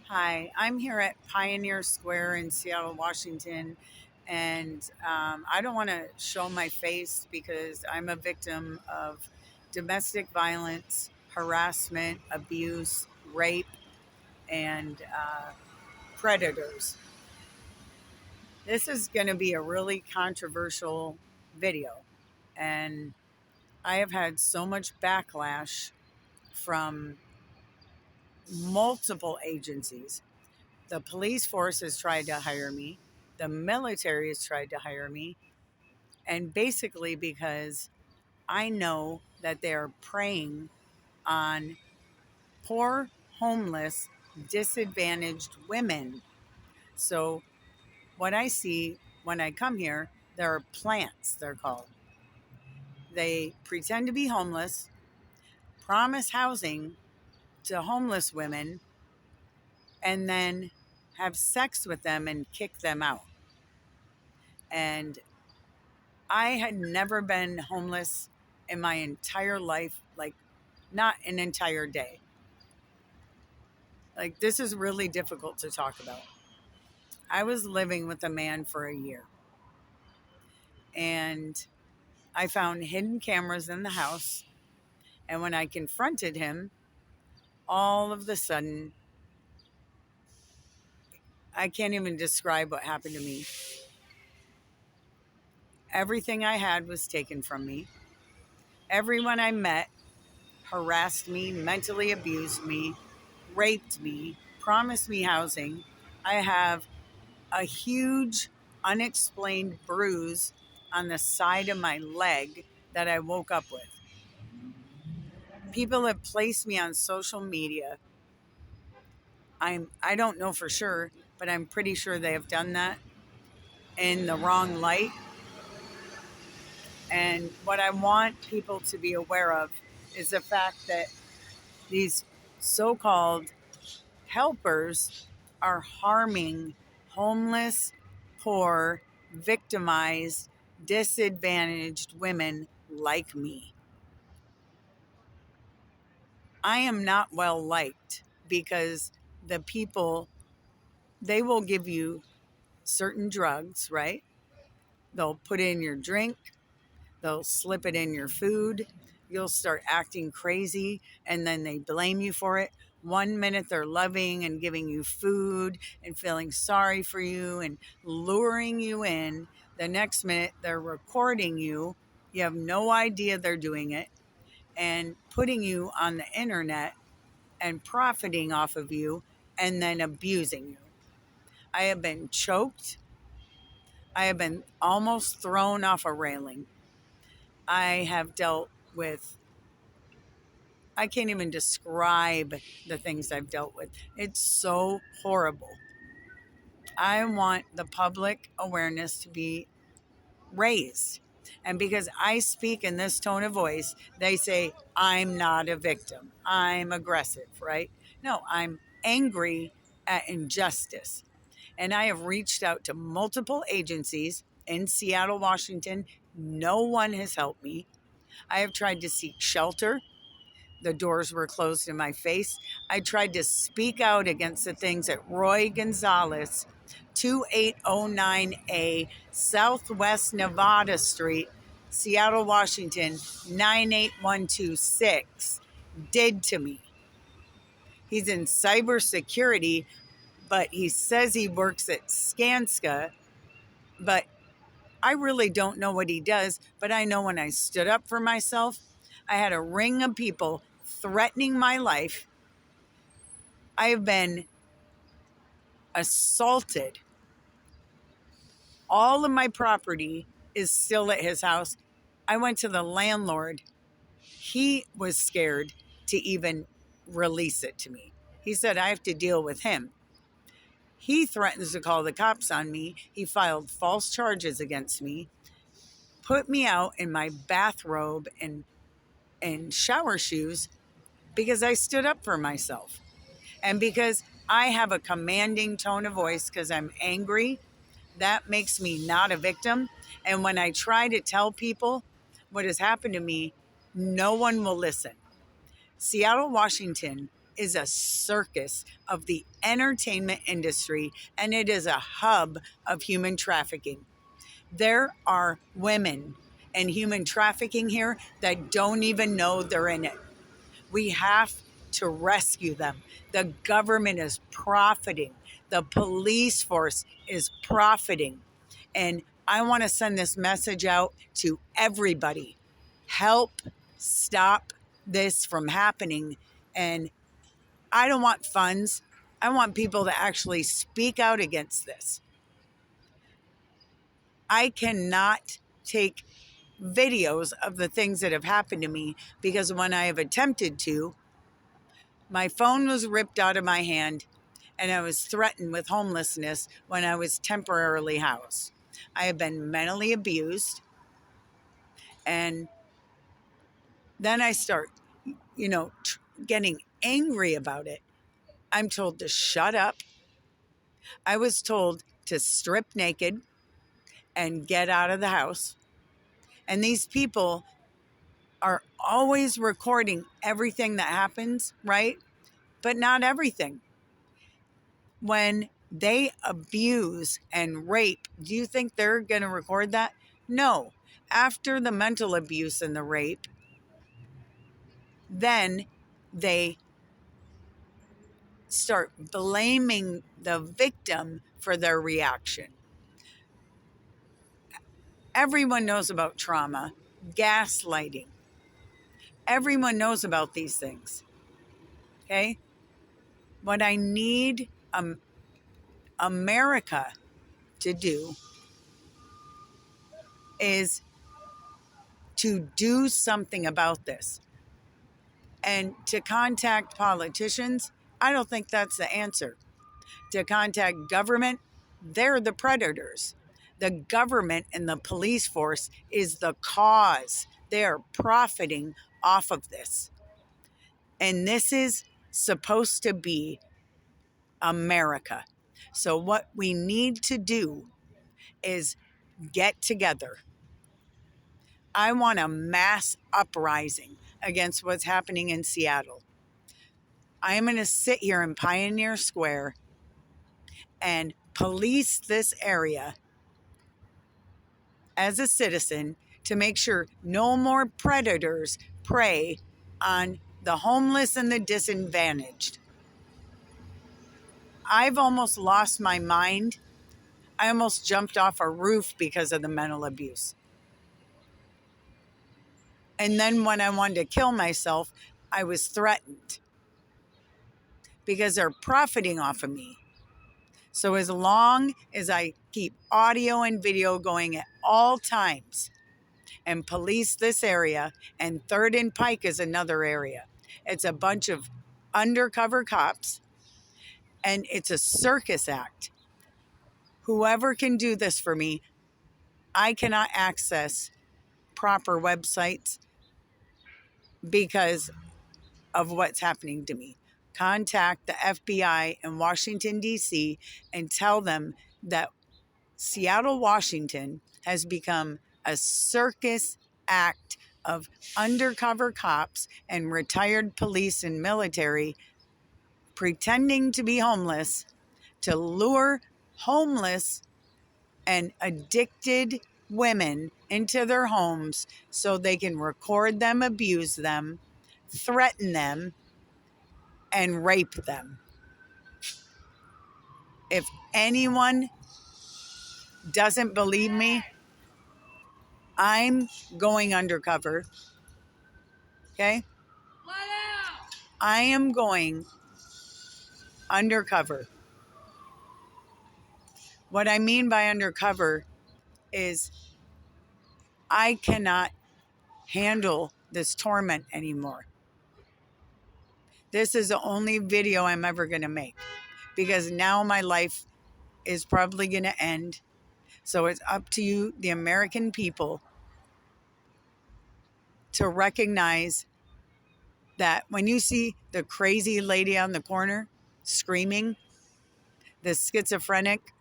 Hi, I'm here at Pioneer Square in Seattle, Washington, and I don't want to show my face because I'm a victim of domestic violence, harassment, abuse, rape, and predators. This is going to be a really controversial video, and I have had so much backlash from multiple agencies. The police force has tried to hire me. The military has tried to hire me. And basically, because I know that they're preying on poor, homeless, disadvantaged women. So, what I see when I come here, there are plants, they're called. They pretend to be homeless, promise housing to homeless women, and then have sex with them and kick them out. And I had never been homeless in my entire life, like not an entire day. Like this is really difficult to talk about. I was living with a man for a year and I found hidden cameras in the house. And when I confronted him, all of the sudden, I can't even describe what happened to me. Everything I had was taken from me. Everyone I met harassed me, mentally abused me, raped me, promised me housing. I have a huge unexplained bruise on the side of my leg that I woke up with. People have placed me on social media. I don't know for sure, but I'm pretty sure they have done that in the wrong light. And what I want people to be aware of is the fact that these so-called helpers are harming homeless, poor, victimized, disadvantaged women like me. I am not well liked because the people, they will give you certain drugs, right? They'll put in your drink, they'll slip it in your food. You'll start acting crazy and then they blame you for it. One minute they're loving and giving you food and feeling sorry for you and luring you in. The next minute they're recording you. You have no idea they're doing it and putting you on the internet and profiting off of you and then abusing you. I have been choked. I have been almost thrown off a railing. I have dealt with, I can't even describe the things I've dealt with. It's so horrible. I want the public awareness to be raised. And because I speak in this tone of voice, they say, I'm not a victim. I'm aggressive, right? No, I'm angry at injustice. And I have reached out to multiple agencies in Seattle, Washington. No one has helped me. I have tried to seek shelter. The doors were closed in my face. I tried to speak out against the things at Roy Gonzalez, 2809A Southwest Nevada Street, Seattle, Washington, 98126, did to me. He's in cybersecurity, but he says he works at Skanska, but I really don't know what he does, but I know when I stood up for myself, I had a ring of people threatening my life. I have been assaulted. All of my property is still at his house. I went to the landlord. He was scared to even release it to me. He said, I have to deal with him. He threatens to call the cops on me. He filed false charges against me, put me out in my bathrobe and shower shoes because I stood up for myself. And because I have a commanding tone of voice because I'm angry, that makes me not a victim. And when I try to tell people what has happened to me, no one will listen. Seattle, Washington is a circus of the entertainment industry, and it is a hub of human trafficking. There are women in human trafficking here that don't even know they're in it. We have to rescue them. The government is profiting. The police force is profiting. And I want to send this message out to everybody. Help stop this from happening. And I don't want funds. I want people to actually speak out against this. I cannot take videos of the things that have happened to me because when I have attempted to, my phone was ripped out of my hand and I was threatened with homelessness when I was temporarily housed. I have been mentally abused, and then I start, getting angry about it. I'm told to shut up. I was told to strip naked and get out of the house. And these people are always recording everything that happens, right? But not everything. When they abuse and rape, do you think they're going to record that? No. After the mental abuse and the rape, then they start blaming the victim for their reaction. Everyone knows about trauma, gaslighting. Everyone knows about these things. Okay? What I need America to do is to do something about this. And to contact politicians, I don't think that's the answer. To contact government, they're the predators. The government and the police force is the cause. They're profiting off of this. And this is supposed to be America. So what we need to do is get together. I want a mass uprising against what's happening in Seattle. I am going to sit here in Pioneer Square and police this area as a citizen to make sure no more predators prey on the homeless and the disadvantaged. I've almost lost my mind. I almost jumped off a roof because of the mental abuse. And then when I wanted to kill myself, I was threatened because they're profiting off of me. So as long as I keep audio and video going at all times and police this area, and 3rd and Pike is another area. It's a bunch of undercover cops, and it's a circus act. Whoever can do this for me, I cannot access proper websites because of what's happening to me. Contact the FBI in Washington, D.C., and tell them that Seattle, Washington has become a circus act of undercover cops and retired police and military pretending to be homeless to lure homeless and addicted women into their homes so they can record them, abuse them, threaten them, and rape them. If anyone doesn't believe me, I'm going undercover. Okay? I am going undercover. What I mean by undercover is I cannot handle this torment anymore. This is the only video I'm ever going to make because now my life is probably going to end. So it's up to you, the American people, to recognize that when you see the crazy lady on the corner screaming, the schizophrenic,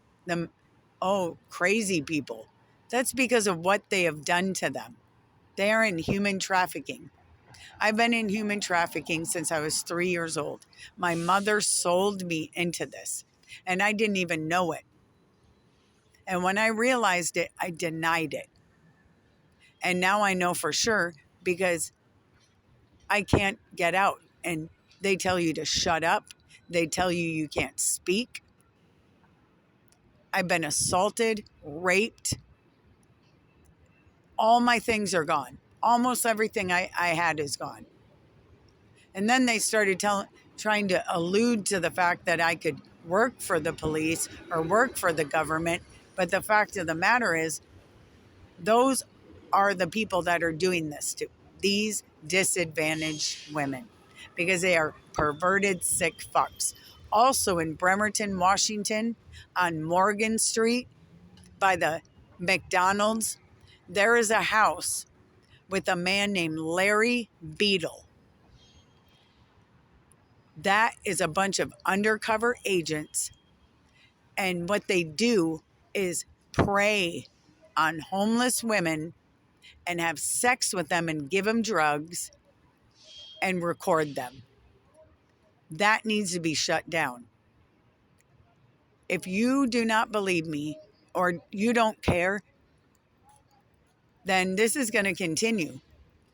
crazy people, that's because of what they have done to them. They are in human trafficking. I've been in human trafficking since I was 3 years old. My mother sold me into this, and I didn't even know it. And when I realized it, I denied it. And now I know for sure because I can't get out. And they tell you to shut up. They tell you you can't speak. I've been assaulted, raped. All my things are gone. Almost everything I had is gone. And then they started trying to allude to the fact that I could work for the police or work for the government. But the fact of the matter is, those are the people that are doing this to these disadvantaged women because they are perverted, sick fucks. Also in Bremerton, Washington, on Morgan Street by the McDonald's, there is a house with a man named Larry Beadle. That is a bunch of undercover agents. And what they do is prey on homeless women and have sex with them and give them drugs and record them. That needs to be shut down. If you do not believe me or you don't care, then this is going to continue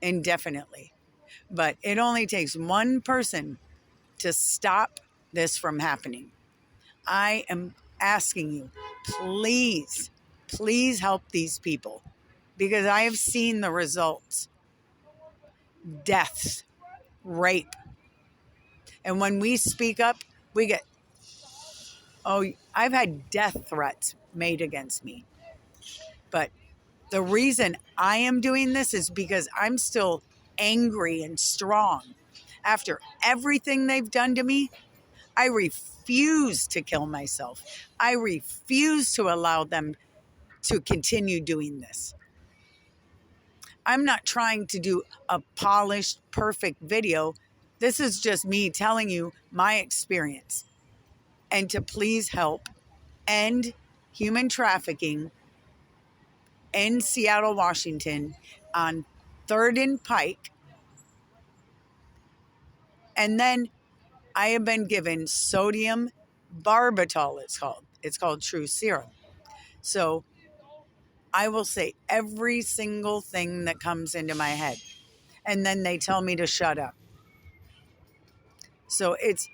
indefinitely. But it only takes one person to stop this from happening. I am asking you, please, please help these people because I have seen the results. Deaths, rape. And when we speak up, we get, oh, I've had death threats made against me. But the reason I am doing this is because I'm still angry and strong. After everything they've done to me, I refuse to kill myself. I refuse to allow them to continue doing this. I'm not trying to do a polished, perfect video. This is just me telling you my experience. And to please help end human trafficking in Seattle, Washington on 3rd and Pike. And then I have been given sodium barbitol, it's called. It's called True Serum. So I will say every single thing that comes into my head. And then they tell me to shut up. So it's,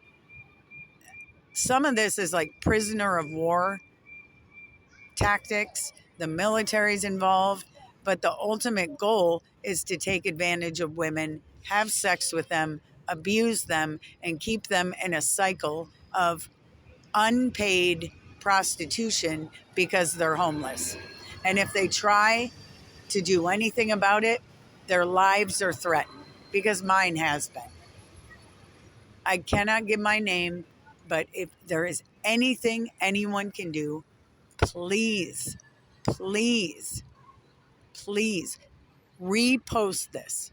some of this is like prisoner of war tactics. The military's involved. But the ultimate goal is to take advantage of women, have sex with them, abuse them, and keep them in a cycle of unpaid prostitution because they're homeless. And if they try to do anything about it, their lives are threatened because mine has been. I cannot give my name, but if there is anything anyone can do, please, please, please repost this.